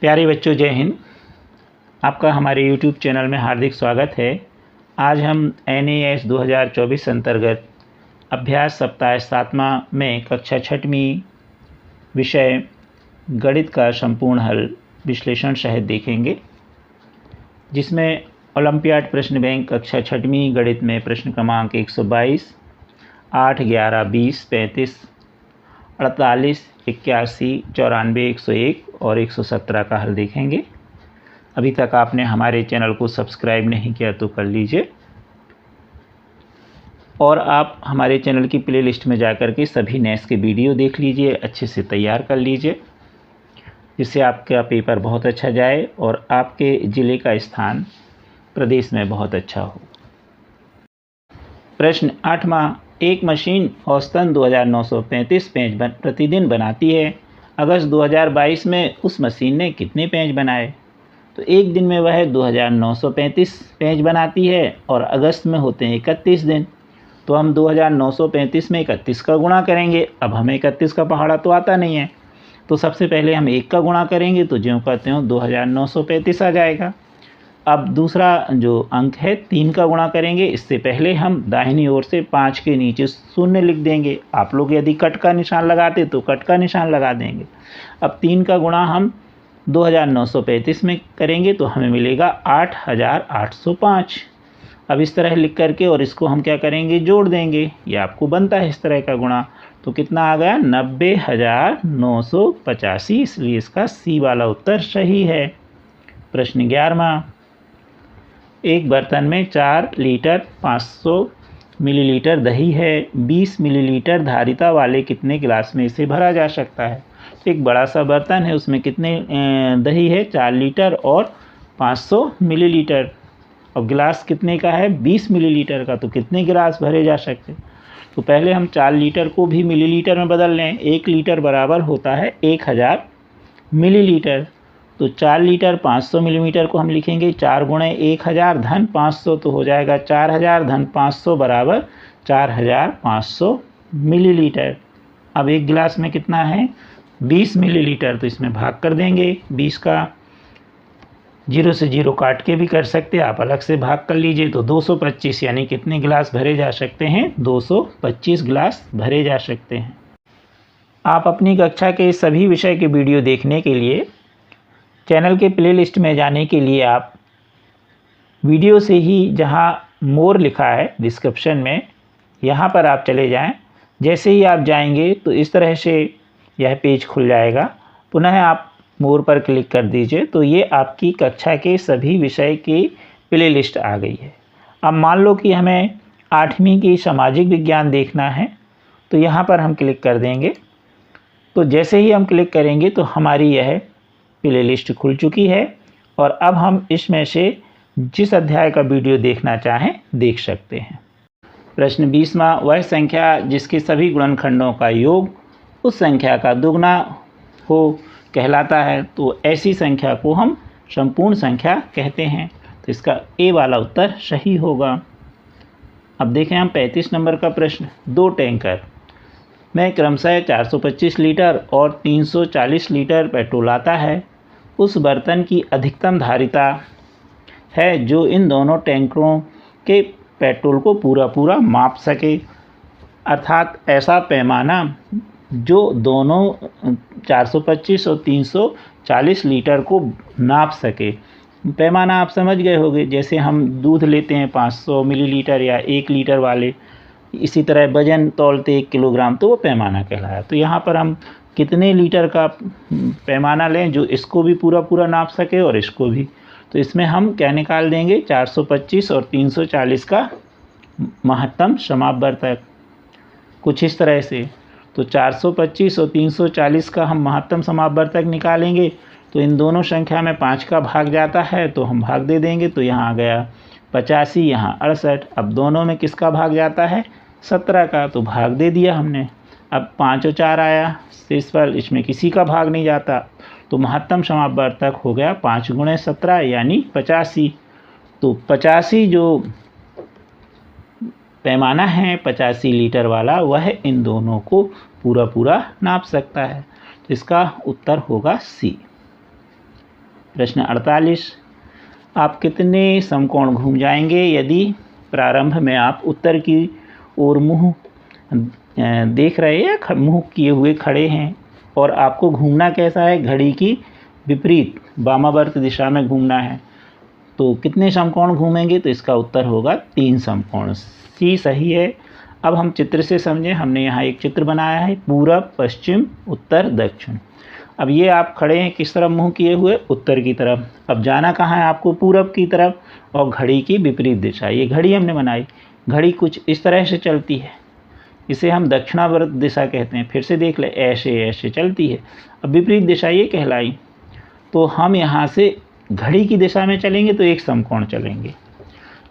प्यारे बच्चों, जय हिंद। आपका हमारे YouTube चैनल में हार्दिक स्वागत है। आज हम NAS 2024 अंतर्गत अभ्यास सप्ताह 7वां में कक्षा 6वीं विषय गणित का संपूर्ण हल विश्लेषण सहित देखेंगे, जिसमें ओलंपियाड प्रश्न बैंक कक्षा 6वीं गणित में प्रश्न क्रमांक 122, 8, 11, 20, 35, 48, 81, 94, 101 और 117 का हल देखेंगे। अभी तक आपने हमारे चैनल को सब्सक्राइब नहीं किया तो कर लीजिए, और आप हमारे चैनल की प्लेलिस्ट में जाकर के सभी नेस के वीडियो देख लीजिए, अच्छे से तैयार कर लीजिए, जिससे आपका पेपर बहुत अच्छा जाए और आपके ज़िले का स्थान प्रदेश में बहुत अच्छा हो। प्रश्न 8वां, एक मशीन औसतन 2935 पेंच प्रतिदिन बनाती है। अगस्त 2022 में उस मशीन ने कितने पेंच बनाए? तो एक दिन में वह 2935 पेंच बनाती है और अगस्त में होते हैं 31 दिन। तो हम 2935 में 31 का गुणा करेंगे। अब हमें 31 का पहाड़ा तो आता नहीं है, तो सबसे पहले हम 1 का गुणा करेंगे, तो ज्यों कहते हो 2935 आ जाएगा। अब दूसरा जो अंक है 3 का गुणा करेंगे। इससे पहले हम दाहिनी ओर से 5 के नीचे शून्य लिख देंगे। आप लोग यदि कट का निशान लगाते तो कट का निशान लगा देंगे। अब 3 का गुणा हम 2935 में करेंगे तो हमें मिलेगा 8805। अब इस तरह लिख करके और इसको हम क्या करेंगे, जोड़ देंगे। ये आपको बनता है इस तरह का गुणा। तो कितना आ गया, 90,985। इसलिए इसका सी वाला उत्तर सही है। प्रश्न 11वां, एक बर्तन में 4 लीटर 500 मिलीलीटर दही है। 20 मिलीलीटर धारिता वाले कितने गिलास में इसे भरा जा सकता है? तो एक बड़ा सा बर्तन है, उसमें कितने दही है, 4 लीटर और 500 मिलीलीटर, और गिलास कितने का है, 20 मिलीलीटर का। तो कितने गिलास भरे जा सकते? तो पहले हम 4 लीटर को भी मिलीलीटर में बदल लें। 1 लीटर बराबर होता है 1000 मिलीलीटर। तो 4 लीटर 500 मिलीमीटर को हम लिखेंगे 4 गुणे 1000 धन 500, तो हो जाएगा 4000 धन 500 बराबर 4500 मिलीलीटर। अब एक गिलास में कितना है, 20 मिलीलीटर, तो इसमें भाग कर देंगे। 20 का 0 से 0 काट के भी कर सकते हैं, आप अलग से भाग कर लीजिए। तो 225, यानी कितने गिलास भरे जा सकते हैं, 225 गिलास भरे जा सकते हैं। आप अपनी कक्षा के सभी विषय के वीडियो देखने के लिए चैनल के प्लेलिस्ट में जाने के लिए आप वीडियो से ही जहां मोर लिखा है डिस्क्रिप्शन में, यहां पर आप चले जाएं। जैसे ही आप जाएंगे तो इस तरह से यह पेज खुल जाएगा। पुनः आप मोर पर क्लिक कर दीजिए, तो ये आपकी कक्षा के सभी विषय की प्लेलिस्ट आ गई है। अब मान लो कि हमें 8वीं की सामाजिक विज्ञान देखना है, तो यहाँ पर हम क्लिक कर देंगे। तो जैसे ही हम क्लिक करेंगे तो हमारी यह प्लेलिस्ट खुल चुकी है, और अब हम इसमें से जिस अध्याय का वीडियो देखना चाहें देख सकते हैं। प्रश्न 20वां, वह संख्या जिसके सभी गुणनखंडों का योग उस संख्या का दुगना हो कहलाता है। तो ऐसी संख्या को हम संपूर्ण संख्या कहते हैं। तो इसका ए वाला उत्तर सही होगा। अब देखें हम 35 नंबर का प्रश्न। 2 टैंकर में क्रमशः 425 लीटर और 340 लीटर पेट्रोल आता है। उस बर्तन की अधिकतम धारिता है जो इन दोनों टैंकरों के पेट्रोल को पूरा माप सके, अर्थात ऐसा पैमाना जो दोनों 425 और 340 लीटर को नाप सके। पैमाना आप समझ गए होंगे, जैसे हम दूध लेते हैं 500 मिलीलीटर या 1 लीटर वाले, इसी तरह वजन तौलते 1 किलोग्राम, तो वो पैमाना कहलाया। तो यहाँ पर हम कितने लीटर का पैमाना लें जो इसको भी पूरा नाप सके और इसको भी? तो इसमें हम क्या निकाल देंगे, 425 और 340 का महत्तम समापवर्तक, कुछ इस तरह से। तो 425 और 340 का हम महत्तम समापवर्तक निकालेंगे, तो इन दोनों संख्या में 5 का भाग जाता है, तो हम भाग दे देंगे। तो यहाँ आ गया 85, यहाँ 68। अब दोनों में किसका भाग जाता है, 17 का, तो भाग दे दिया हमने। अब 5 और 4 आया शेष पर, इसमें किसी का भाग नहीं जाता, तो महत्तम समापवर्तक हो गया 5 गुणे 17 यानी 85। तो 85 जो पैमाना है 85 लीटर वाला, वह इन दोनों को पूरा नाप सकता है। तो इसका उत्तर होगा सी। प्रश्न 48, आप कितने समकोण घूम जाएंगे यदि प्रारंभ में आप उत्तर की ओर मुँह देख रहे या मुँह किए हुए खड़े हैं और आपको घूमना कैसा है, घड़ी की विपरीत वामावर्त दिशा में घूमना है, तो कितने समकोण घूमेंगे? तो इसका उत्तर होगा 3 समकोण। सी सही है। अब हम चित्र से समझें। हमने यहाँ एक चित्र बनाया है, पूरब, पश्चिम, उत्तर, दक्षिण। अब ये आप खड़े हैं किस तरफ मुंह किए हुए? उत्तर की तरफ। अब जाना कहाँ है आपको? पूरब की तरफ, और घड़ी की विपरीत दिशा। ये घड़ी हमने बनाई, घड़ी कुछ इस तरह से चलती है, इसे हम दक्षिणावर्त दिशा कहते हैं। फिर से देख ले, ऐसे ऐसे चलती है। अब विपरीत दिशा ये कहलाई, तो हम यहाँ से घड़ी की दिशा में चलेंगे तो एक समकोण चलेंगे,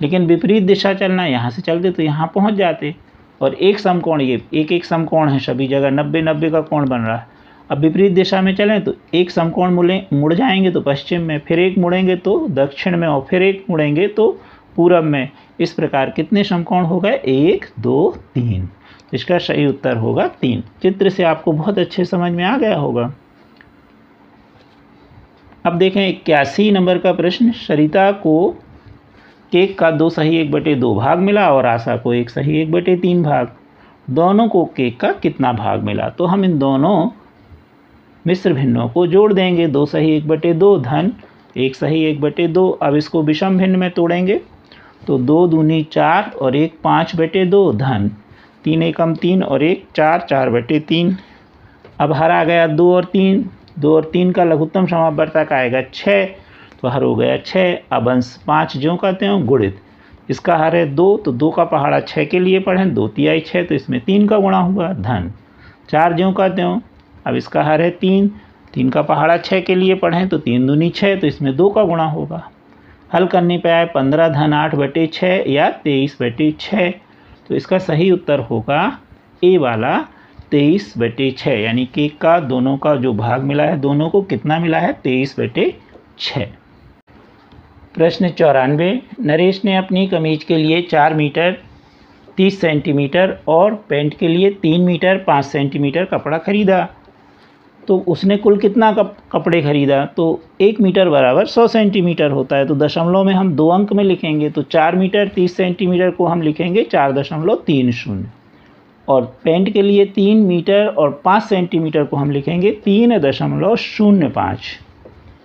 लेकिन विपरीत दिशा चलना, यहाँ से चलते तो यहाँ पहुँच जाते, और एक समकोण, ये एक समकोण है सभी जगह, 90-90 का कोण बन रहा है। अब विपरीत दिशा में चलें तो एक समकोण मुड़ जाएंगे तो पश्चिम में, फिर एक मुड़ेंगे तो दक्षिण में, और फिर एक मुड़ेंगे तो पूरब में। इस प्रकार कितने समकोण हो गए? 1, 2, 3। इसका सही उत्तर होगा 3। चित्र से आपको बहुत अच्छे समझ में आ गया होगा। अब देखें 81 नंबर का प्रश्न। सरिता को केक का 2 सही 1/2 भाग मिला और आशा को 1 सही 1/3 भाग। दोनों को केक का कितना भाग मिला? तो हम इन दोनों मिश्र भिन्नों को जोड़ देंगे। 2 सही 1/2 धन 1 सही 1/2। अब इसको विषम भिन्न में तोड़ेंगे तो 2 दूनी 4 और 1 5/2 धन 3 एकम 3 और 1 4 4/3। अब हर आ गया 2 और 3, 2 और 3 का लघुत्तम समापवर्तक आएगा 6, तो हर हो गया 6। अब अंश 5 ज्यों कहते हो गुणित, इसका हर है 2, तो 2 का पहाड़ा 6 के लिए पढ़ें, 2 तिहाई 6, तो इसमें 3 का गुणा हुआ, धन 4 ज्यों कहते हो। अब इसका हर है 3, 3 का पहाड़ा 6 के लिए पढ़ें तो 3 दूनी 6, तो इसमें 2 का गुणा होगा। हल करने पे आए 15 धन 8/6 या 23/6, तो इसका सही उत्तर होगा ए वाला 23/6, यानी केक का दोनों का जो भाग मिला है, दोनों को कितना मिला है? 23/6। प्रश्न 94, नरेश ने अपनी कमीज के लिए 4 मीटर 30 सेंटीमीटर और पैंट के लिए 3 मीटर 5 सेंटीमीटर कपड़ा खरीदा, तो उसने कुल कितना कपड़े खरीदा? तो 1 मीटर बराबर 100 सेंटीमीटर होता है, तो दशमलव में हम 2 अंक में लिखेंगे, तो 4 मीटर 30 सेंटीमीटर को हम लिखेंगे 4.30, और पैंट के लिए 3 मीटर और 5 सेंटीमीटर को हम लिखेंगे 3.05।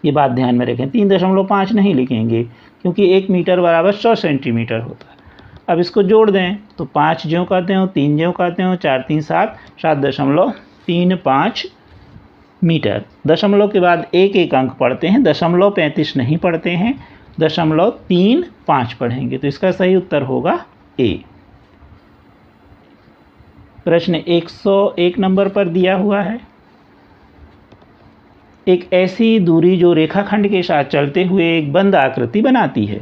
ये बात ध्यान में रखें, 3.5 नहीं लिखेंगे, क्योंकि 1 मीटर बराबर 100 सेंटीमीटर होता है। अब इसको जोड़ दें तो 5 ज्यों कहते हो, 3 ज्यों कहते हो, 4 3 7, 7.35 मीटर। दशमलव के बाद एक एक अंक पढ़ते हैं, 0.35 नहीं पढ़ते हैं, 0.35 पढ़ेंगे, तो इसका सही उत्तर होगा ए। प्रश्न 101 नंबर पर दिया हुआ है। एक ऐसी दूरी जो रेखाखंड के साथ चलते हुए एक बंद आकृति बनाती है,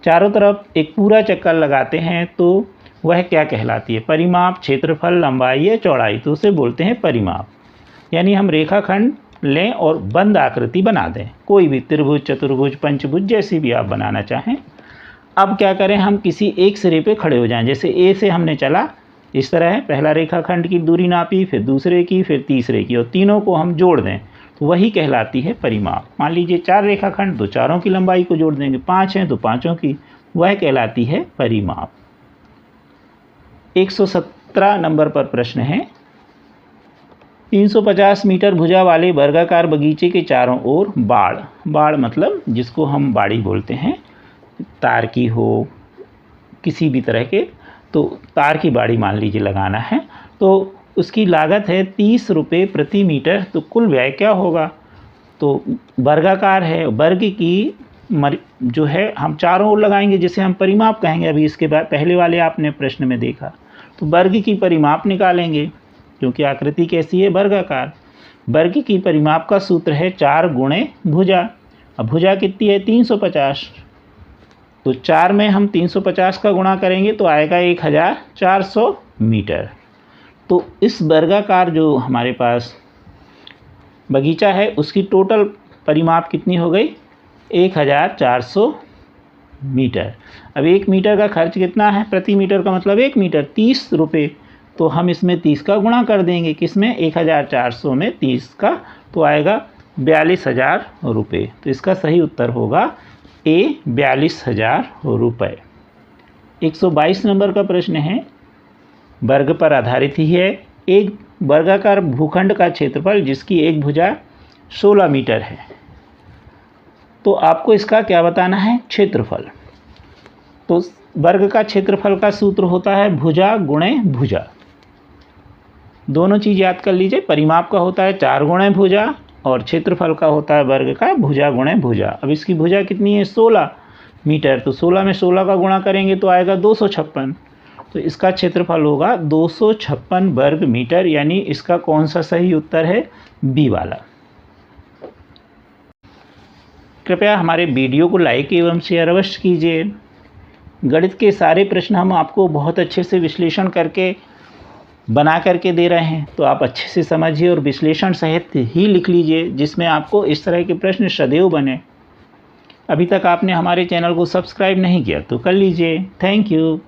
चारों तरफ एक पूरा चक्कर लगाते हैं, तो वह क्या कहलाती है? परिमाप, क्षेत्रफल, लंबाई या चौड़ाई? तो उसे बोलते हैं परिमाप। यानी हम रेखाखंड लें और बंद आकृति बना दें, कोई भी त्रिभुज, चतुर्भुज, पंचभुज, जैसी भी आप बनाना चाहें। अब क्या करें, हम किसी एक सिरे पे खड़े हो जाएं। जैसे ए से हमने चला, इस तरह है, पहला रेखाखंड की दूरी नापी, फिर दूसरे की, फिर तीसरे की, और तीनों को हम जोड़ दें, तो वही कहलाती है परिमाप। मान लीजिए 4 रेखाखंड, तो चारों की लंबाई को जोड़ देंगे, 5 हैं तो पाँचों की, वह कहलाती है परिमाप। 117 नंबर पर प्रश्न है। 350 मीटर भुजा वाले वर्गाकार बगीचे के चारों ओर बाड़ मतलब जिसको हम बाड़ी बोलते हैं, तार की हो, किसी भी तरह के, तो तार की बाड़ी मान लीजिए लगाना है, तो उसकी लागत है 30 रुपये प्रति मीटर। तो कुल व्यय क्या होगा? तो वर्गाकार है, वर्ग की जो है हम चारों ओर लगाएंगे, जिसे हम परिमाप कहेंगे। अभी इसके बाद पहले वाले आपने प्रश्न में देखा, तो वर्ग की परिमाप निकालेंगे, क्योंकि आकृति कैसी है? वर्गाकार। वर्ग की परिमाप का सूत्र है 4 गुणे भुजा। अब भुजा कितनी है? 350, तो 4 में हम 350 का गुणा करेंगे तो आएगा 1400 मीटर। तो इस वर्गाकार जो हमारे पास बगीचा है, उसकी टोटल परिमाप कितनी हो गई? 1400 मीटर। अब 1 मीटर का खर्च कितना है? प्रति मीटर का मतलब 1 मीटर 30 रुपये, तो हम इसमें 30 का गुणा कर देंगे, किसमें? 1400 में 30 का, तो आएगा 42,000 रुपये। तो इसका सही उत्तर होगा ए 42,000 रुपये। 122 नंबर का प्रश्न है, वर्ग पर आधारित ही है। एक वर्गाकार भूखंड का क्षेत्रफल जिसकी एक भुजा 16 मीटर है, तो आपको इसका क्या बताना है? क्षेत्रफल। तो वर्ग का क्षेत्रफल का सूत्र होता है भुजा गुणे भुजा। दोनों चीज़ याद कर लीजिए, परिमाप का होता है 4 गुणे भुजा और क्षेत्रफल का होता है वर्ग का भुजा गुणे भुजा। अब इसकी भुजा कितनी है? 16 मीटर। तो 16 में 16 का गुणा करेंगे तो आएगा 256। तो इसका क्षेत्रफल होगा 256 वर्ग मीटर, यानी इसका कौन सा सही उत्तर है? बी वाला। कृपया हमारे वीडियो को लाइक एवं शेयर अवश्य कीजिए। गणित के सारे प्रश्न हम आपको बहुत अच्छे से विश्लेषण करके बना करके दे रहे हैं, तो आप अच्छे से समझिए और विश्लेषण सहित ही लिख लीजिए, जिसमें आपको इस तरह के प्रश्न सदैव बने। अभी तक आपने हमारे चैनल को सब्सक्राइब नहीं किया तो कर लीजिए। Thank you.